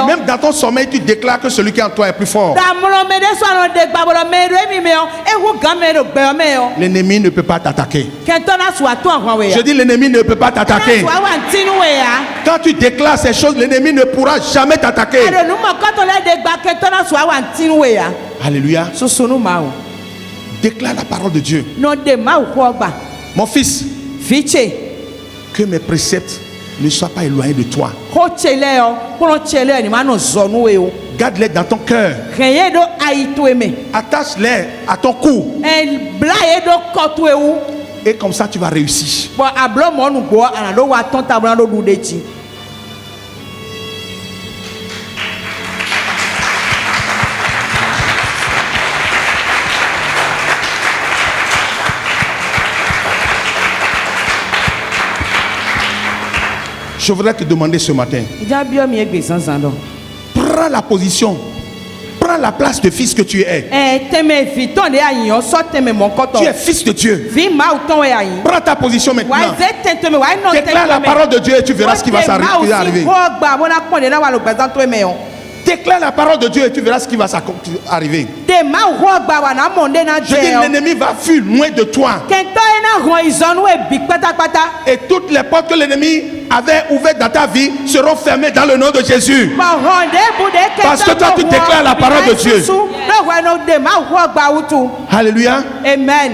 même dans ton sommeil tu déclares que celui qui est en toi est plus fort, l'ennemi ne peut pas t'attaquer. Je dis l'ennemi ne peut pas t'attaquer. Quand tu déclares ces choses, l'ennemi ne pourra jamais t'attaquer. Alléluia. Déclare la parole de Dieu. Mon fils, que mes préceptes ne soient pas éloignés de toi. Garde-les dans ton cœur. Attache-les à ton cou. Et comme ça tu vas réussir. Je voudrais te demander ce matin. Prends la position. Prends la place de fils que tu es. Tu es fils de Dieu. Prends ta position maintenant. Déclare la parole de Dieu et tu verras ce qui va arriver. Déclare la parole de Dieu et tu verras ce qui va arriver. Je dis l'ennemi va fuir loin de toi. Et toutes les portes que l'ennemi avait ouvertes dans ta vie seront fermées dans le nom de Jésus. Parce que toi tu déclares la parole de Dieu. Alléluia. Amen.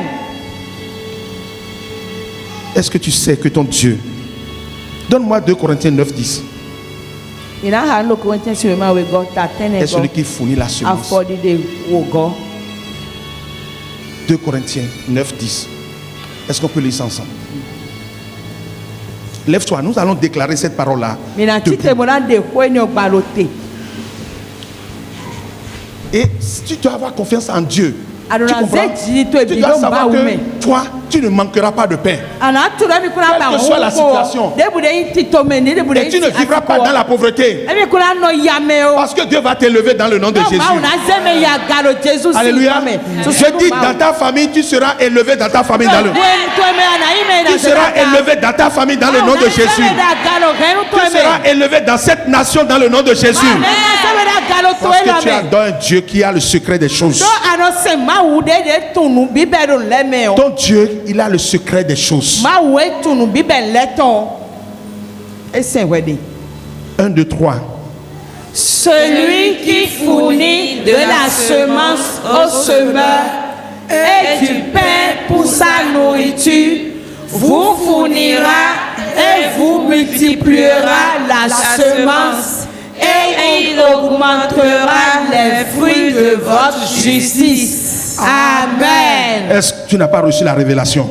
Est-ce que tu sais que ton Dieu... Donne-moi 2 Corinthiens 9, 10. Et celui qui fournit la semence. 2 Corinthiens 9, 10. Est-ce qu'on peut lire ça ensemble? Lève-toi, nous allons déclarer cette parole-là. Et si tu dois avoir confiance en Dieu, tu comprends? Tu dois savoir que toi, tu ne manqueras pas de pain. Ana tu do mi kuna ba Quelle que soit la situation. De bu de yin ti to me ni de bu de Et tu ne vivras pas dans la pauvreté. E mi kuna no yame o. Parce que Dieu va t'élever dans le nom de Jésus. Ma una zeme ya garo Jesus. Alléluia. Je dis dans ta famille, tu seras élevé dans ta famille dans le Tu seras élevé dans ta famille dans le nom de Jésus. Tu seras élevé dans cette nation dans le nom de Jésus. Parce que tu adores un Dieu qui a le secret des choses. Ton Dieu, il a le secret des choses. 1, 2, 3. Celui qui fournit de la semence au semeur et du pain pour sa nourriture vous fournira et vous multipliera la semence et il augmentera les fruits de votre justice. Amen. Est-ce que tu n'as pas reçu la révélation?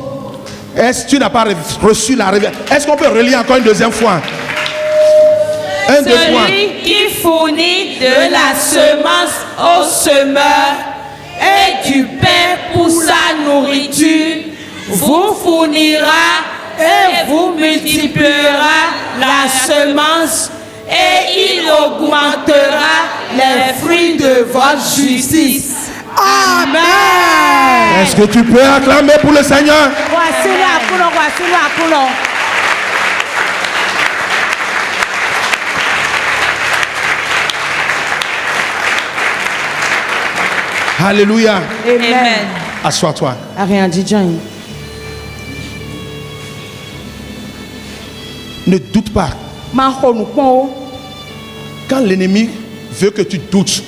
Est-ce que tu n'as pas reçu la révélation? Est-ce qu'on peut relire encore une deuxième fois? 1, 2, 3. Celui qui fournit de la semence au semeur et du pain pour sa nourriture vous fournira et vous multipliera la semence et il augmentera les fruits de votre justice. Amen. Est-ce que tu peux acclamer pour le Seigneur? Alléluia. Amen. Assois-toi. Ne doute pas. Quand l'ennemi veut que tu doutes,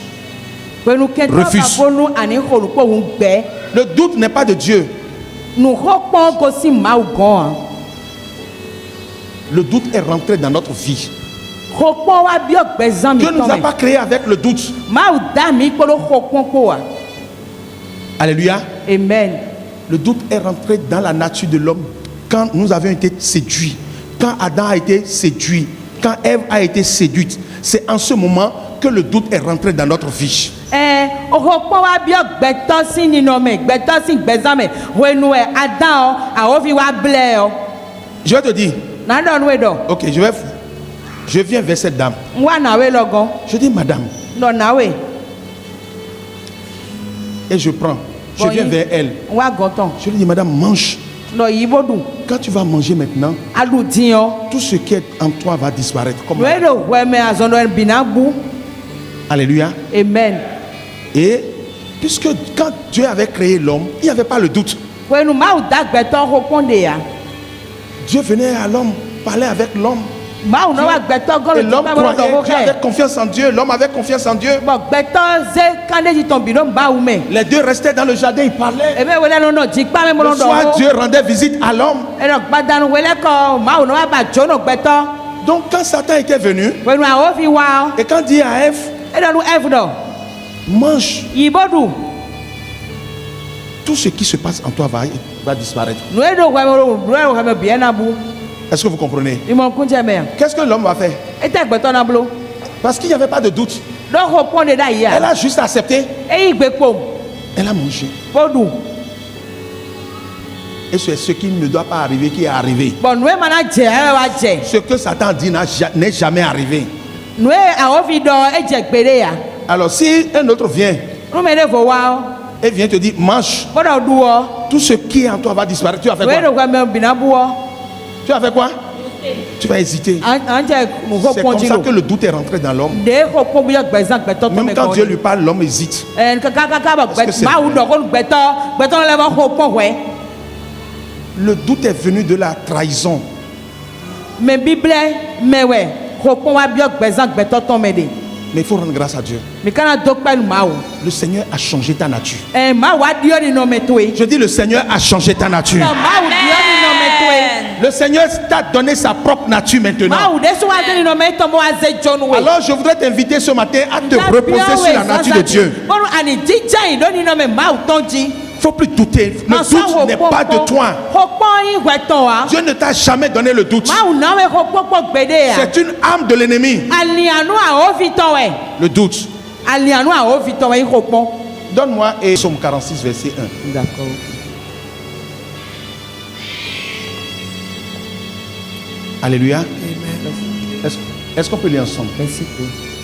refuse. Le doute n'est pas de Dieu. Le doute est rentré dans notre vie. Dieu ne nous a pas créés avec le doute. Alléluia. Amen. Le doute est rentré dans la nature de l'homme quand nous avions été séduits. Quand Adam a été séduit, quand Ève a été séduite, c'est en ce moment que le doute est rentré dans notre vie. Je vais te dire. Ok, je viens vers cette dame. Je dis madame. Et je prends. Je viens vers elle. Je lui dis madame, mange. Quand tu vas manger maintenant, tout ce qui est en toi va disparaître. Comme Alléluia. Amen. Et puisque quand Dieu avait créé l'homme, il n'y avait pas le doute. Dieu venait à l'homme, parlait avec l'homme. Et l'homme croyait, Dieu avait confiance en Dieu, l'homme avait confiance en Dieu. Les deux restaient dans le jardin, ils parlaient. Le soir, Dieu rendait visite à l'homme. Donc quand Satan était venu, et quand dit à Ève, mange, tout ce qui se passe en toi va disparaître. Est-ce que vous comprenez? Qu'est-ce que l'homme va faire? Parce qu'il n'y avait pas de doute. Elle a juste accepté. Elle a mangé. Et c'est ce qui ne doit pas arriver qui est arrivé. Ce que Satan dit n'est jamais arrivé. Alors si un autre vient et vient te dire mange, tout ce qui est en toi va disparaître, tu vas faire quoi? Tu vas faire quoi? Tu vas hésiter. C'est comme ça que le doute est rentré dans l'homme. Même quand Dieu lui parle, l'homme hésite. Le doute est venu de la trahison. Mais il faut rendre grâce à Dieu. Le Seigneur a changé ta nature. Je dis le Seigneur a changé ta nature. Le Seigneur t'a donné sa propre nature maintenant. Alors je voudrais t'inviter ce matin à te reposer sur la nature de Dieu. Il ne faut plus douter. Le doute n'est pas de toi. Dieu ne t'a jamais donné le doute. C'est une arme de l'ennemi. Le doute. Donne-moi Psaume 46 verset 1. D'accord. Alléluia. Est-ce qu'on peut lire ensemble?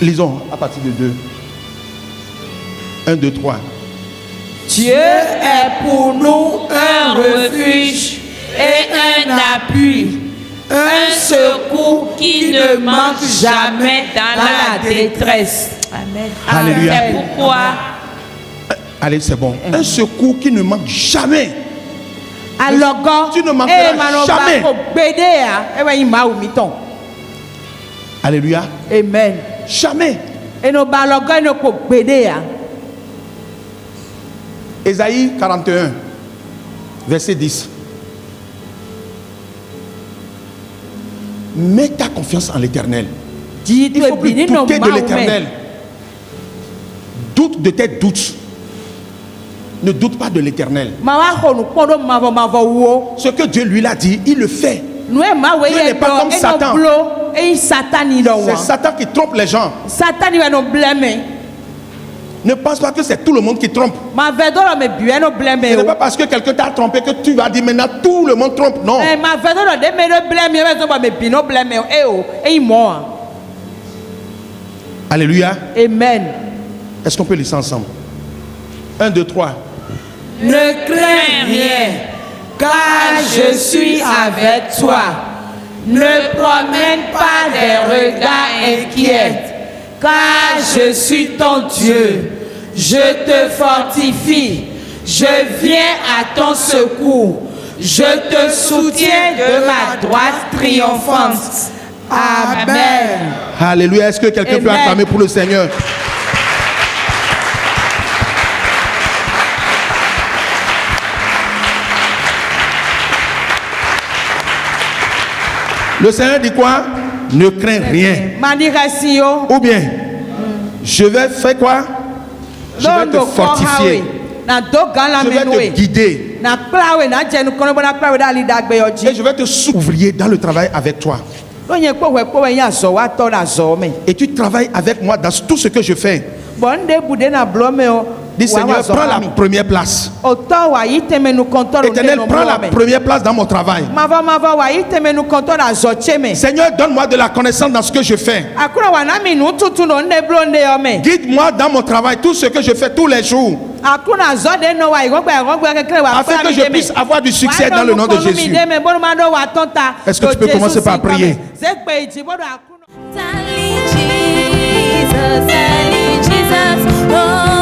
Lisons à partir de 2. 1, 2, 3. Dieu est pour nous un refuge et un appui, un secours qui ne manque jamais dans la détresse. Amen. Alléluia. C'est pourquoi. Allez, c'est bon. Un secours qui ne manque jamais. Alors, tu ne manqueras jamais. Alléluia. Amen. Jamais. Et nos balogas ne peuvent béder. Ésaïe 41, verset 10. Mets ta confiance en l'Éternel. Il ne faut plus douter de l'Éternel. Doute de tes doutes. Ne doute pas de l'Éternel. Ce que Dieu lui a dit, il le fait. Dieu n'est pas comme Satan. C'est Satan qui trompe les gens. Ne pense pas que c'est tout le monde qui trompe. Ce n'est pas parce que quelqu'un t'a trompé que tu vas dire maintenant tout le monde trompe. Non. Alléluia. Amen. Est-ce qu'on peut lire ça ensemble? 1, 2, 3. Ne crains rien, car je suis avec toi. Ne promène pas des regards inquiets, car je suis ton Dieu. Je te fortifie, je viens à ton secours. Je te soutiens de ma droite triomphante. Amen. Alléluia. Est-ce que quelqu'un peut acclamer pour le Seigneur? Le Seigneur dit quoi? Ne crains rien. Ou bien, je vais faire quoi? Je vais te fortifier. Je vais te guider. Et je vais te s'ouvrir dans le travail avec toi. Et tu travailles avec moi dans tout ce que je fais. Dis Seigneur, prends la première place. Éternel, prends la première place dans mon travail. Seigneur, donne-moi de la connaissance dans ce que je fais. Guide-moi dans mon travail, tout ce que je fais tous les jours. Afin que je puisse avoir du succès dans le nom de Jésus. Est-ce que tu peux commencer par prier? Jesus, Jesus, oh.